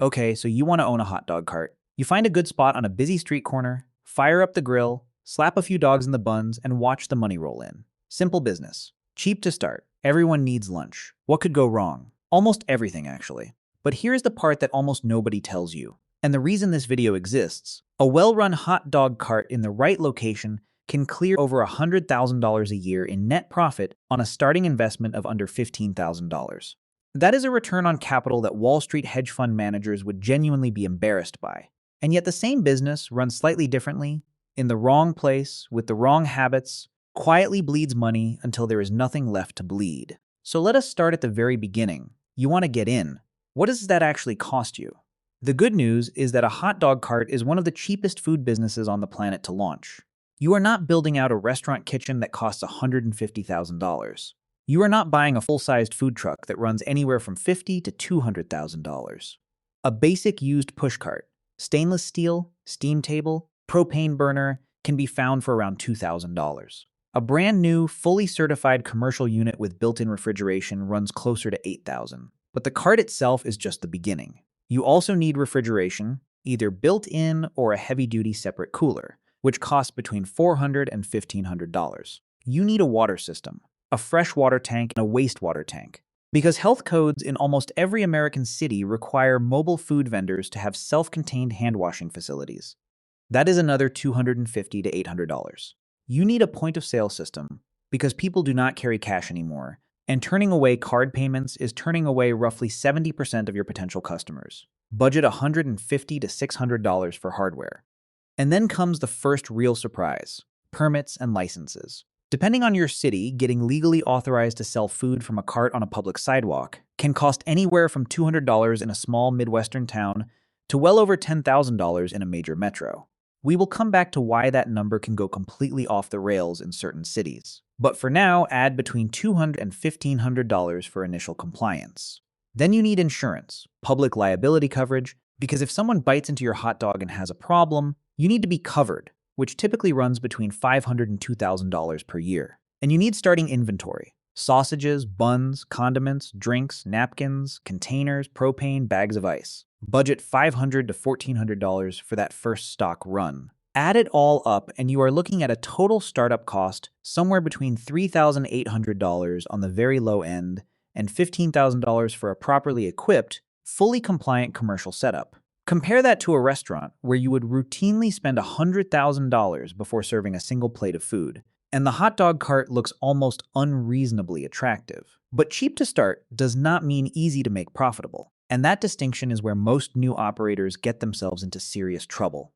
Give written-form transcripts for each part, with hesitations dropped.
Okay, so you want to own a hot dog cart. You find a good spot on a busy street corner, fire up the grill, slap a few dogs in the buns, and watch the money roll in. Simple business. Cheap to start. Everyone needs lunch. What could go wrong? Almost everything, actually. But here's the part that almost nobody tells you, and the reason this video exists. A well-run hot dog cart in the right location can clear over $100,000 a year in net profit on a starting investment of under $15,000. That is a return on capital that Wall Street hedge fund managers would genuinely be embarrassed by. And yet the same business, run slightly differently, in the wrong place, with the wrong habits, quietly bleeds money until there is nothing left to bleed. So let us start at the very beginning. You want to get in. What does that actually cost you? The good news is that a hot dog cart is one of the cheapest food businesses on the planet to launch. You are not building out a restaurant kitchen that costs $150,000. You are not buying a full-sized food truck that runs anywhere from $50,000 to $200,000. A basic used pushcart, stainless steel, steam table, propane burner can be found for around $2,000. A brand new, fully certified commercial unit with built-in refrigeration runs closer to $8,000. But the cart itself is just the beginning. You also need refrigeration, either built-in or a heavy-duty separate cooler, which costs between $400 and $1,500. You need a water system, a fresh water tank, and a wastewater tank. Because health codes in almost every American city require mobile food vendors to have self-contained hand-washing facilities. That is another $250 to $800. You need a point-of-sale system, because people do not carry cash anymore, and turning away card payments is turning away roughly 70% of your potential customers. Budget $150 to $600 for hardware. And then comes the first real surprise: permits and licenses. Depending on your city, getting legally authorized to sell food from a cart on a public sidewalk can cost anywhere from $200 in a small Midwestern town to well over $10,000 in a major metro. We will come back to why that number can go completely off the rails in certain cities. But for now, add between $200 and $1,500 for initial compliance. Then you need insurance, public liability coverage, because if someone bites into your hot dog and has a problem, you need to be covered, which typically runs between $500 and $2,000 per year. And you need starting inventory: sausages, buns, condiments, drinks, napkins, containers, propane, bags of ice. Budget $500 to $1,400 for that first stock run. Add it all up and you are looking at a total startup cost somewhere between $3,800 on the very low end and $15,000 for a properly equipped, fully compliant commercial setup. Compare that to a restaurant where you would routinely spend $100,000 before serving a single plate of food, and the hot dog cart looks almost unreasonably attractive. But cheap to start does not mean easy to make profitable, and that distinction is where most new operators get themselves into serious trouble.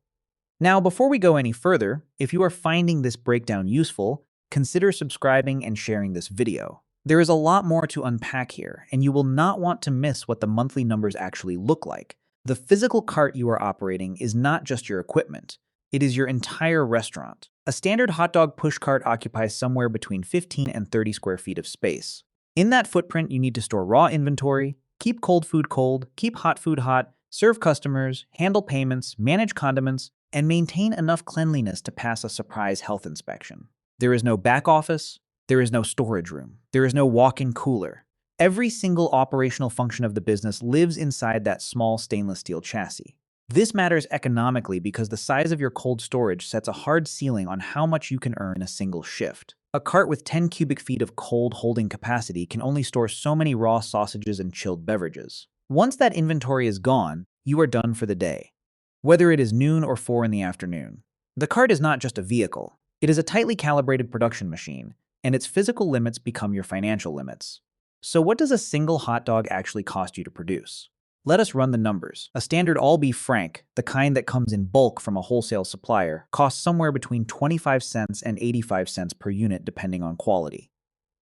Now, before we go any further, if you are finding this breakdown useful, consider subscribing and sharing this video. There is a lot more to unpack here, and you will not want to miss what the monthly numbers actually look like. The physical cart you are operating is not just your equipment, it is your entire restaurant. A standard hot dog push cart occupies somewhere between 15 and 30 square feet of space. In that footprint, you need to store raw inventory, keep cold food cold, keep hot food hot, serve customers, handle payments, manage condiments, and maintain enough cleanliness to pass a surprise health inspection. There is no back office, there is no storage room, there is no walk-in cooler. Every single operational function of the business lives inside that small stainless steel chassis. This matters economically because the size of your cold storage sets a hard ceiling on how much you can earn in a single shift. A cart with 10 cubic feet of cold holding capacity can only store so many raw sausages and chilled beverages. Once that inventory is gone, you are done for the day, whether it is noon or 4 in the afternoon. The cart is not just a vehicle. It is a tightly calibrated production machine, and its physical limits become your financial limits. So what does a single hot dog actually cost you to produce? Let us run the numbers. A standard all-beef frank, the kind that comes in bulk from a wholesale supplier, costs somewhere between 25 cents and 85 cents per unit depending on quality.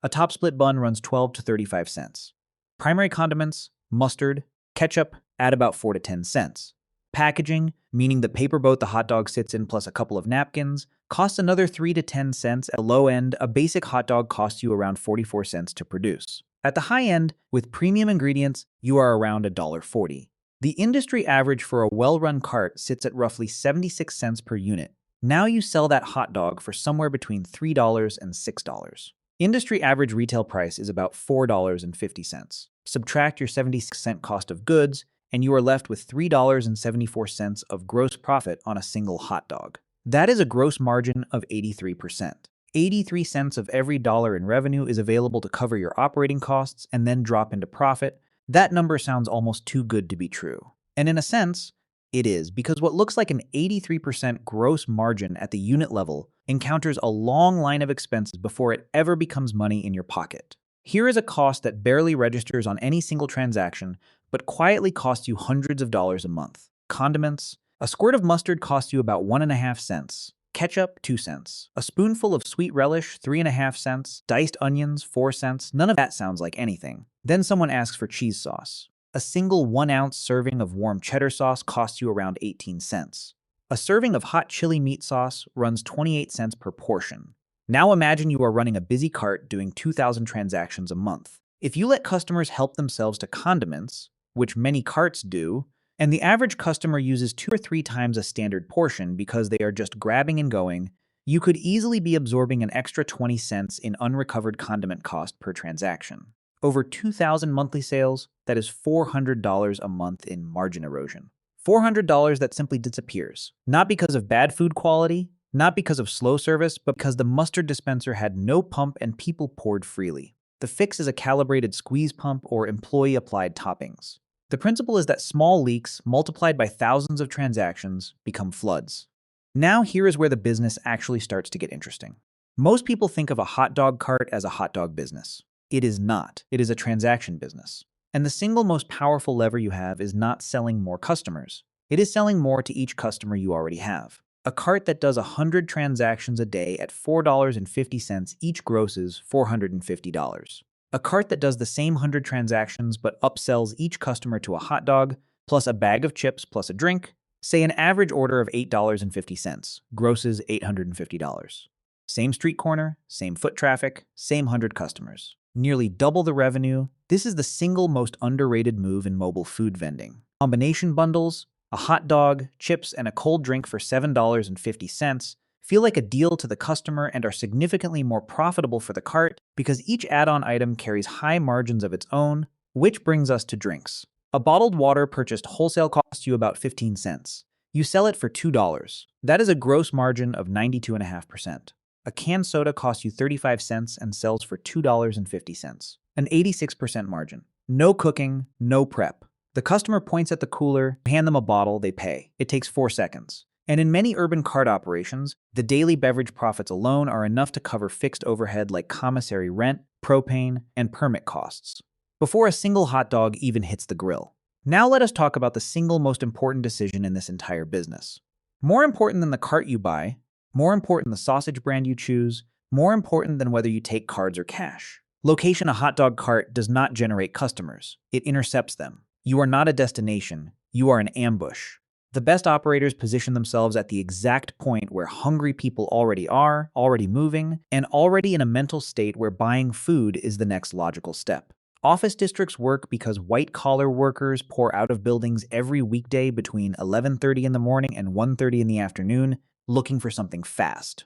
A top split bun runs 12 to 35 cents. Primary condiments, mustard, ketchup add about 4 to 10 cents. Packaging, meaning the paper boat the hot dog sits in plus a couple of napkins, costs another 3 to 10 cents. At the low end, a basic hot dog costs you around 44 cents to produce. At the high end, with premium ingredients, you are around $1.40. The industry average for a well-run cart sits at roughly 76 cents per unit. Now you sell that hot dog for somewhere between $3 and $6. Industry average retail price is about $4.50. Subtract your 76-cent cost of goods, and you are left with $3.74 of gross profit on a single hot dog. That is a gross margin of 83%. 83 cents of every dollar in revenue is available to cover your operating costs and then drop into profit. That number sounds almost too good to be true. And in a sense, it is, because what looks like an 83% gross margin at the unit level encounters a long line of expenses before it ever becomes money in your pocket. Here is a cost that barely registers on any single transaction, but quietly costs you hundreds of dollars a month. Condiments. A squirt of mustard costs you about 1.5 cents. Ketchup, 2 cents. A spoonful of sweet relish, 3.5 cents. Diced onions, 4 cents. None of that sounds like anything. Then someone asks for cheese sauce. A single 1-ounce serving of warm cheddar sauce costs you around 18 cents. A serving of hot chili meat sauce runs 28 cents per portion. Now imagine you are running a busy cart doing 2,000 transactions a month. If you let customers help themselves to condiments, which many carts do, and the average customer uses 2 or 3 times a standard portion because they are just grabbing and going, you could easily be absorbing an extra 20 cents in unrecovered condiment cost per transaction. Over 2,000 monthly sales, that is $400 a month in margin erosion. $400 that simply disappears, not because of bad food quality, not because of slow service, but because the mustard dispenser had no pump and people poured freely. The fix is a calibrated squeeze pump or employee-applied toppings. The principle is that small leaks, multiplied by thousands of transactions, become floods. Now here is where the business actually starts to get interesting. Most people think of a hot dog cart as a hot dog business. It is not. It is a transaction business. And the single most powerful lever you have is not selling more customers. It is selling more to each customer you already have. A cart that does 100 transactions a day at $4.50 each grosses $450. A cart that does the same 100 transactions but upsells each customer to a hot dog, plus a bag of chips plus a drink, say an average order of $8.50, grosses $850. Same street corner, same foot traffic, same 100 customers. Nearly double the revenue. This is the single most underrated move in mobile food vending. Combination bundles, a hot dog, chips, and a cold drink for $7.50 feel like a deal to the customer and are significantly more profitable for the cart because each add-on item carries high margins of its own, which brings us to drinks. A bottled water purchased wholesale costs you about 15 cents. You sell it for $2. That is a gross margin of 92.5%. A canned soda costs you 35 cents and sells for $2.50. An 86% margin. No cooking, no prep. The customer points at the cooler, hand them a bottle, they pay. It takes 4 seconds. And in many urban cart operations, the daily beverage profits alone are enough to cover fixed overhead like commissary rent, propane, and permit costs, before a single hot dog even hits the grill. Now let us talk about the single most important decision in this entire business. More important than the cart you buy, more important than the sausage brand you choose, more important than whether you take cards or cash. Location: a hot dog cart does not generate customers. It intercepts them. You are not a destination. You are an ambush. The best operators position themselves at the exact point where hungry people already are, already moving, and already in a mental state where buying food is the next logical step. Office districts work because white-collar workers pour out of buildings every weekday between 11:30 in the morning and 1:30 in the afternoon, looking for something fast.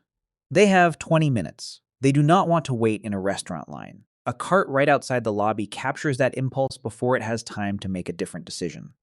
They have 20 minutes. They do not want to wait in a restaurant line. A cart right outside the lobby captures that impulse before it has time to make a different decision.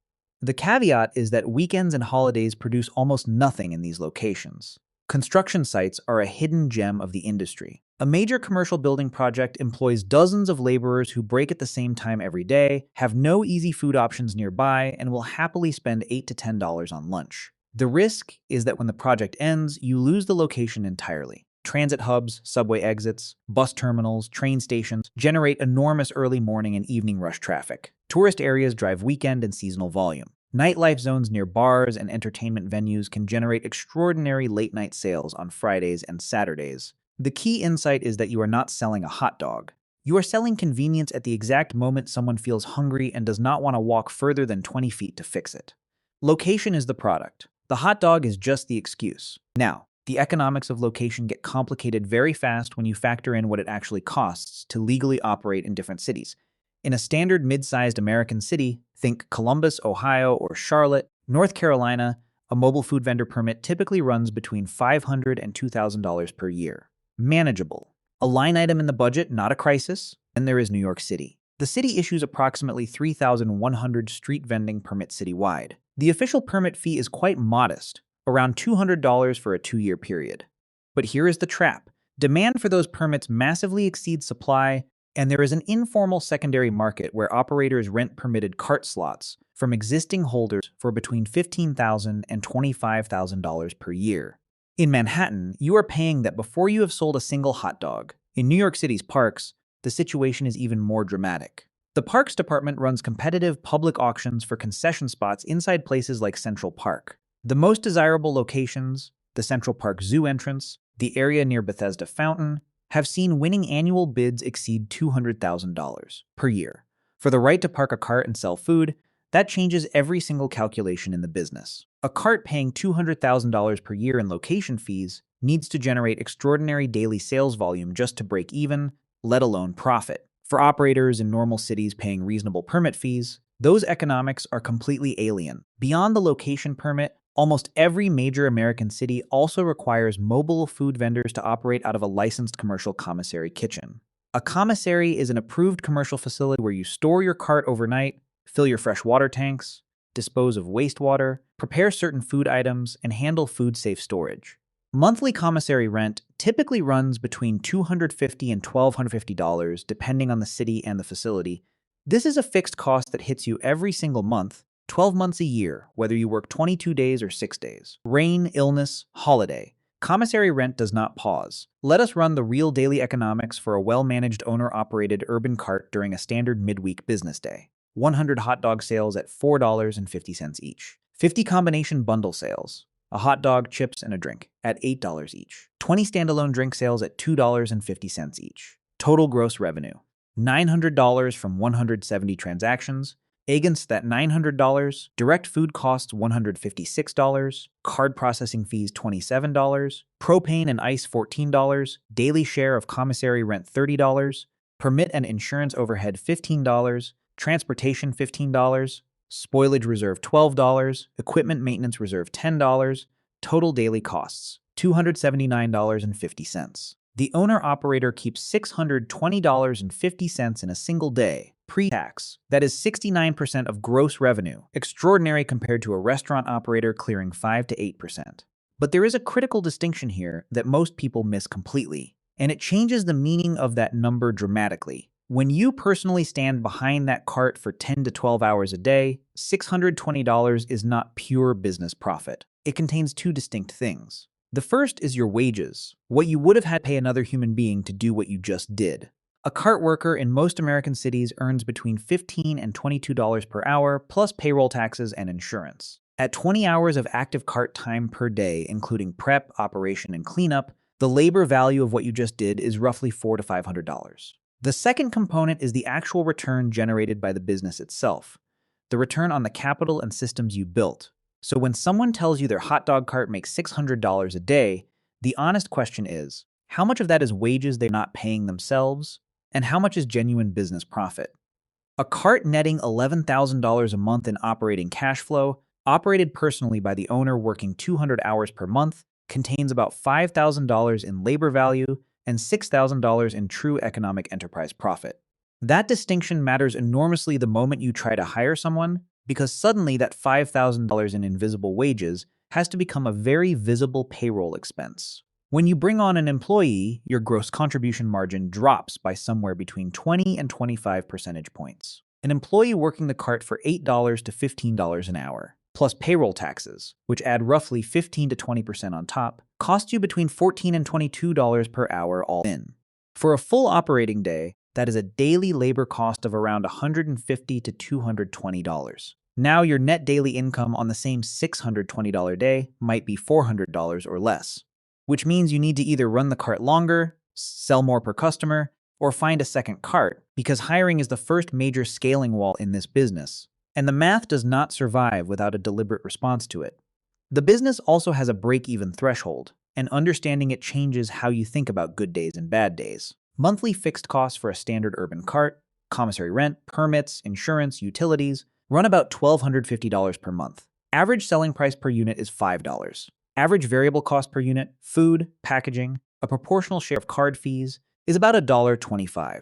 The caveat is that weekends and holidays produce almost nothing in these locations. Construction sites are a hidden gem of the industry. A major commercial building project employs dozens of laborers who break at the same time every day, have no easy food options nearby, and will happily spend $8 to $10 on lunch. The risk is that when the project ends, you lose the location entirely. Transit hubs, subway exits, bus terminals, train stations generate enormous early morning and evening rush traffic. Tourist areas drive weekend and seasonal volume. Nightlife zones near bars and entertainment venues can generate extraordinary late-night sales on Fridays and Saturdays. The key insight is that you are not selling a hot dog. You are selling convenience at the exact moment someone feels hungry and does not want to walk further than 20 feet to fix it. Location is the product. The hot dog is just the excuse. Now, the economics of location get complicated very fast when you factor in what it actually costs to legally operate in different cities. In a standard mid-sized American city, think Columbus, Ohio, or Charlotte, North Carolina, a mobile food vendor permit typically runs between $500 and $2,000 per year. Manageable. A line item in the budget, not a crisis. Then there is New York City. The city issues approximately 3,100 street vending permits citywide. The official permit fee is quite modest, around $200 for a 2-year period. But here is the trap. Demand for those permits massively exceeds supply, and there is an informal secondary market where operators rent permitted cart slots from existing holders for between $15,000 and $25,000 per year. In Manhattan, you are paying that before you have sold a single hot dog. In New York City's parks, the situation is even more dramatic. The Parks Department runs competitive public auctions for concession spots inside places like Central Park. The most desirable locations, the Central Park Zoo entrance, the area near Bethesda Fountain, have seen winning annual bids exceed $200,000 per year. For the right to park a cart and sell food, that changes every single calculation in the business. A cart paying $200,000 per year in location fees needs to generate extraordinary daily sales volume just to break even, let alone profit. For operators in normal cities paying reasonable permit fees, those economics are completely alien. Beyond the location permit, almost every major American city also requires mobile food vendors to operate out of a licensed commercial commissary kitchen. A commissary is an approved commercial facility where you store your cart overnight, fill your fresh water tanks, dispose of wastewater, prepare certain food items, and handle food-safe storage. Monthly commissary rent typically runs between $250 and $1,250 depending on the city and the facility. This is a fixed cost that hits you every single month, 12 months a year, whether you work 22 days or 6 days. Rain, illness, holiday. Commissary rent does not pause. Let us run the real daily economics for a well-managed owner-operated urban cart during a standard midweek business day. 100 hot dog sales at $4.50 each. 50 combination bundle sales. A hot dog, chips, and a drink at $8 each. 20 standalone drink sales at $2.50 each. Total gross revenue, $900 from 170 transactions. Against that $900, direct food costs $156, card processing fees $27, propane and ice $14, daily share of commissary rent $30, permit and insurance overhead $15, transportation $15, spoilage reserve $12, equipment maintenance reserve $10, total daily costs $279.50. The owner-operator keeps $620.50 in a single day, pre-tax. That is 69% of gross revenue, extraordinary compared to a restaurant operator clearing 5 to 8%. But there is a critical distinction here that most people miss completely, and it changes the meaning of that number dramatically. When you personally stand behind that cart for 10 to 12 hours a day, $620 is not pure business profit. It contains two distinct things. The first is your wages, what you would have had to pay another human being to do what you just did. A cart worker in most American cities earns between $15 and $22 per hour, plus payroll taxes and insurance. At 20 hours of active cart time per day, including prep, operation, and cleanup, the labor value of what you just did is roughly $400 to $500. The second component is the actual return generated by the business itself, the return on the capital and systems you built. So when someone tells you their hot dog cart makes $600 a day, the honest question is, how much of that is wages they're not paying themselves, and how much is genuine business profit? A cart netting $11,000 a month in operating cash flow, operated personally by the owner working 200 hours per month, contains about $5,000 in labor value and $6,000 in true economic enterprise profit. That distinction matters enormously the moment you try to hire someone, because suddenly that $5,000 in invisible wages has to become a very visible payroll expense. When you bring on an employee, your gross contribution margin drops by somewhere between 20 and 25 percentage points. An employee working the cart for $8 to $15 an hour, plus payroll taxes, which add roughly 15 to 20% on top, cost you between $14 and $22 per hour all in. For a full operating day, that is a daily labor cost of around $150 to $220. Now your net daily income on the same $620 day might be $400 or less, which means you need to either run the cart longer, sell more per customer, or find a second cart, because hiring is the first major scaling wall in this business, and the math does not survive without a deliberate response to it. The business also has a break-even threshold, and understanding it changes how you think about good days and bad days. Monthly fixed costs for a standard urban cart, commissary rent, permits, insurance, utilities, run about $1,250 per month. Average selling price per unit is $5. Average variable cost per unit, food, packaging, a proportional share of card fees, is about $1.25.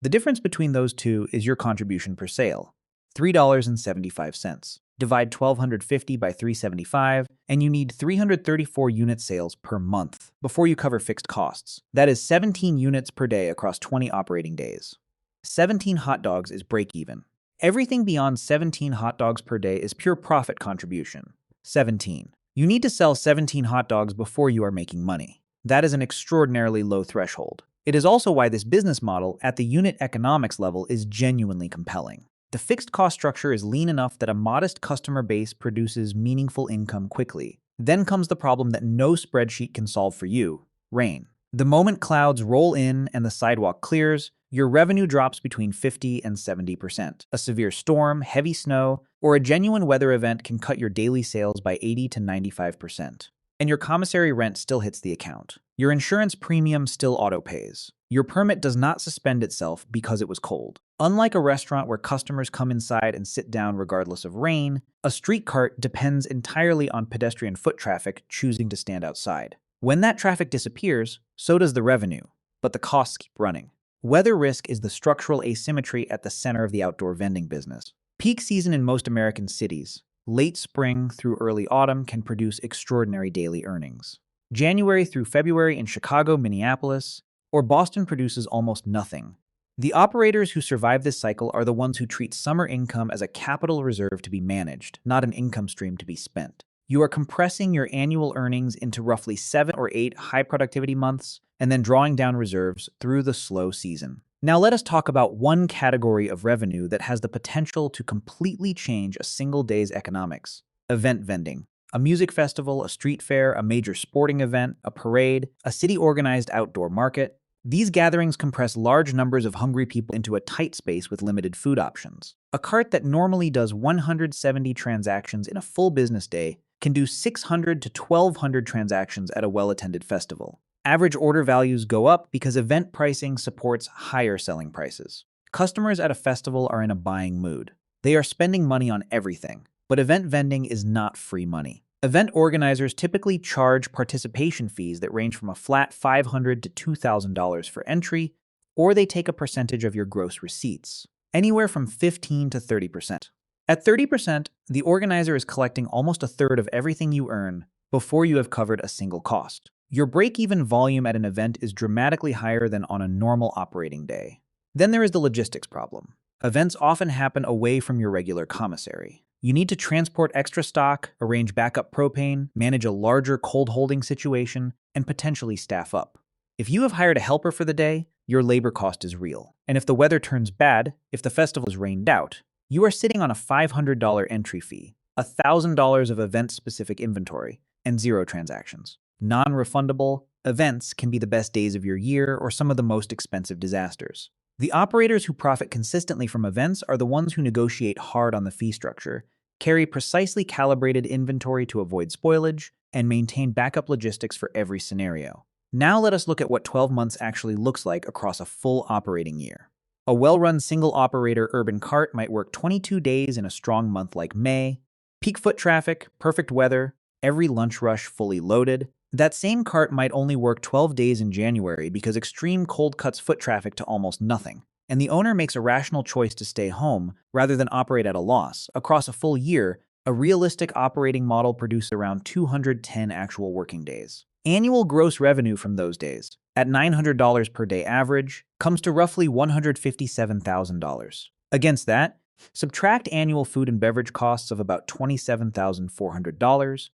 The difference between those two is your contribution per sale, $3.75. Divide 1,250 by 375, and you need 334 unit sales per month before you cover fixed costs. That is 17 units per day across 20 operating days. 17 hot dogs is break even. Everything beyond 17 hot dogs per day is pure profit contribution. 17. You need to sell 17 hot dogs before you are making money. That is an extraordinarily low threshold. It is also why this business model at the unit economics level is genuinely compelling. The fixed cost structure is lean enough that a modest customer base produces meaningful income quickly. Then comes the problem that no spreadsheet can solve for you: rain. The moment clouds roll in and the sidewalk clears, your revenue drops between 50 and 70%. A severe storm, heavy snow, or a genuine weather event can cut your daily sales by 80 to 95%. And your commissary rent still hits the account. Your insurance premium still auto-pays. Your permit does not suspend itself because it was cold. Unlike a restaurant where customers come inside and sit down regardless of rain, a street cart depends entirely on pedestrian foot traffic choosing to stand outside. When that traffic disappears, so does the revenue, but the costs keep running. Weather risk is the structural asymmetry at the center of the outdoor vending business. Peak season in most American cities, late spring through early autumn, can produce extraordinary daily earnings. January through February in Chicago, Minneapolis, or Boston produces almost nothing. The operators who survive this cycle are the ones who treat summer income as a capital reserve to be managed, not an income stream to be spent. You are compressing your annual earnings into roughly 7 or 8 high-productivity months and then drawing down reserves through the slow season. Now let us talk about one category of revenue that has the potential to completely change a single day's economics: event vending. A music festival, a street fair, a major sporting event, a parade, a city-organized outdoor market. These gatherings compress large numbers of hungry people into a tight space with limited food options. A cart that normally does 170 transactions in a full business day can do 600 to 1,200 transactions at a well-attended festival. Average order values go up because event pricing supports higher selling prices. Customers at a festival are in a buying mood. They are spending money on everything, but event vending is not free money. Event organizers typically charge participation fees that range from a flat $500 to $2,000 for entry, or they take a percentage of your gross receipts, anywhere from 15 to 30%. At 30%, the organizer is collecting almost a third of everything you earn before you have covered a single cost. Your break-even volume at an event is dramatically higher than on a normal operating day. Then there is the logistics problem. Events often happen away from your regular commissary. You need to transport extra stock, arrange backup propane, manage a larger cold holding situation, and potentially staff up. If you have hired a helper for the day, your labor cost is real. And if the weather turns bad, if the festival is rained out, you are sitting on a $500 entry fee, $1,000 of event-specific inventory, and 0 transactions. Non-refundable events can be the best days of your year or some of the most expensive disasters. The operators who profit consistently from events are the ones who negotiate hard on the fee structure, carry precisely calibrated inventory to avoid spoilage, and maintain backup logistics for every scenario. Now let us look at what 12 months actually looks like across a full operating year. A well-run single-operator urban cart might work 22 days in a strong month like May. Peak foot traffic, perfect weather, every lunch rush fully loaded. That same cart might only work 12 days in January because extreme cold cuts foot traffic to almost nothing, and the owner makes a rational choice to stay home rather than operate at a loss. Across a full year, a realistic operating model produces around 210 actual working days. Annual gross revenue from those days, at $900 per day average, comes to roughly $157,000. Against that, subtract annual food and beverage costs of about $27,400,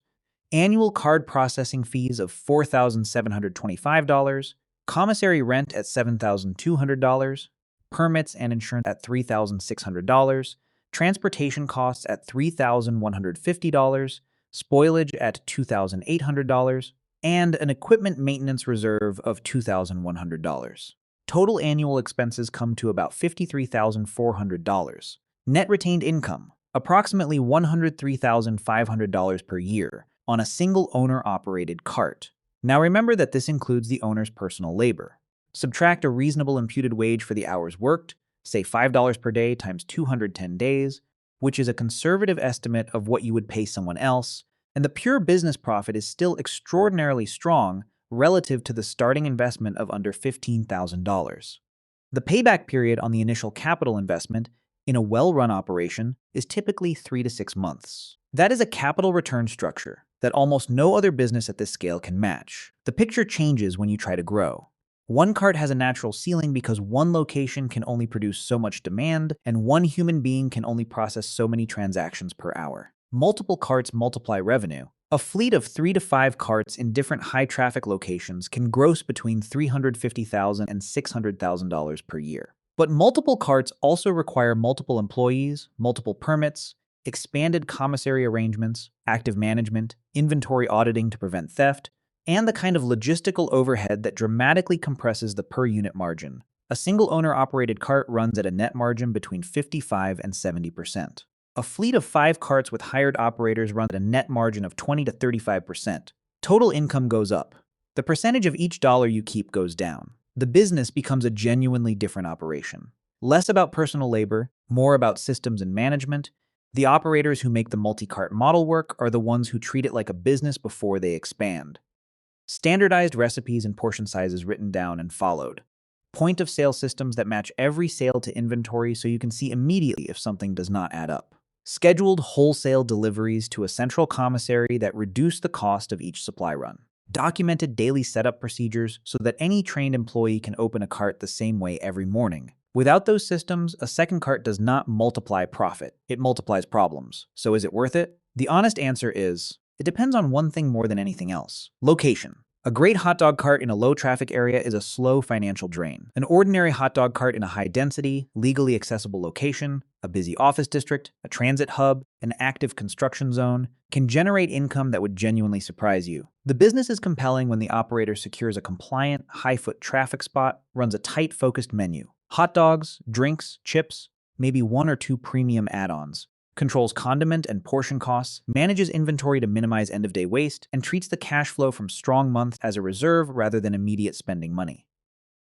annual card processing fees of $4,725, commissary rent at $7,200, permits and insurance at $3,600, transportation costs at $3,150, spoilage at $2,800, and an equipment maintenance reserve of $2,100. Total annual expenses come to about $53,400. Net retained income, approximately $103,500 per year on a single owner-operated cart. Now remember that this includes the owner's personal labor. Subtract a reasonable imputed wage for the hours worked, say $5 per day times 210 days, which is a conservative estimate of what you would pay someone else, and the pure business profit is still extraordinarily strong relative to the starting investment of under $15,000. The payback period on the initial capital investment in a well-run operation is typically 3 to 6 months. That is a capital return structure that almost no other business at this scale can match. The picture changes when you try to grow. One cart has a natural ceiling because one location can only produce so much demand, and one human being can only process so many transactions per hour. Multiple carts multiply revenue. A fleet of 3 to 5 carts in different high-traffic locations can gross between $350,000 and $600,000 per year. But multiple carts also require multiple employees, multiple permits, expanded commissary arrangements, active management, inventory auditing to prevent theft, and the kind of logistical overhead that dramatically compresses the per-unit margin. A single owner-operated cart runs at a net margin between 55 and 70%. A fleet of 5 carts with hired operators runs at a net margin of 20 to 35%. Total income goes up. The percentage of each dollar you keep goes down. The business becomes a genuinely different operation. Less about personal labor, more about systems and management. The operators who make the multi-cart model work are the ones who treat it like a business before they expand. Standardized recipes and portion sizes written down and followed. Point-of-sale systems that match every sale to inventory so you can see immediately if something does not add up. Scheduled wholesale deliveries to a central commissary that reduce the cost of each supply run. Documented daily setup procedures so that any trained employee can open a cart the same way every morning. Without those systems, a second cart does not multiply profit. It multiplies problems. So is it worth it? The honest answer is, it depends on one thing more than anything else. Location. A great hot dog cart in a low-traffic area is a slow financial drain. An ordinary hot dog cart in a high-density, legally accessible location, a busy office district, a transit hub, an active construction zone, can generate income that would genuinely surprise you. The business is compelling when the operator secures a compliant, high-foot traffic spot, runs a tight, focused menu. Hot dogs, drinks, chips, maybe 1 or 2 premium add-ons. Controls condiment and portion costs, manages inventory to minimize end-of-day waste, and treats the cash flow from strong months as a reserve rather than immediate spending money.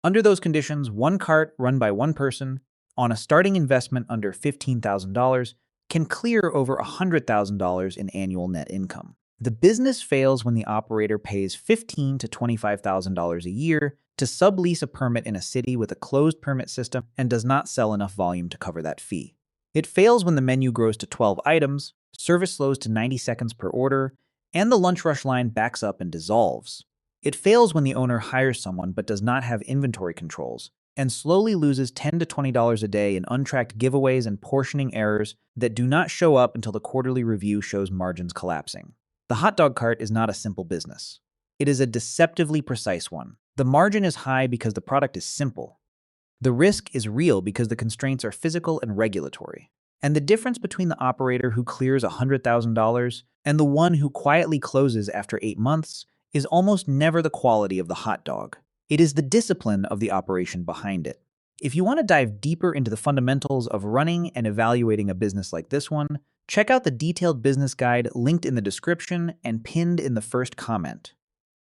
Under those conditions, one cart run by one person, on a starting investment under $15,000, can clear over $100,000 in annual net income. The business fails when the operator pays $15,000 to $25,000 a year to sublease a permit in a city with a closed permit system and does not sell enough volume to cover that fee. It fails when the menu grows to 12 items, service slows to 90 seconds per order, and the lunch rush line backs up and dissolves. It fails when the owner hires someone but does not have inventory controls, and slowly loses $10 to $20 a day in untracked giveaways and portioning errors that do not show up until the quarterly review shows margins collapsing. The hot dog cart is not a simple business. It is a deceptively precise one. The margin is high because the product is simple. The risk is real because the constraints are physical and regulatory. And the difference between the operator who clears $100,000 and the one who quietly closes after 8 months is almost never the quality of the hot dog. It is the discipline of the operation behind it. If you want to dive deeper into the fundamentals of running and evaluating a business like this one, check out the detailed business guide linked in the description and pinned in the first comment.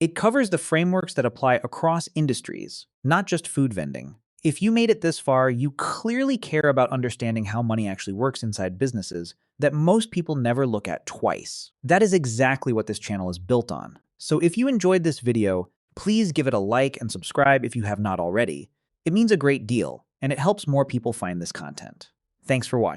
It covers the frameworks that apply across industries, not just food vending. If you made it this far, you clearly care about understanding how money actually works inside businesses that most people never look at twice. That is exactly what this channel is built on. So if you enjoyed this video, please give it a like and subscribe if you have not already. It means a great deal, and it helps more people find this content. Thanks for watching.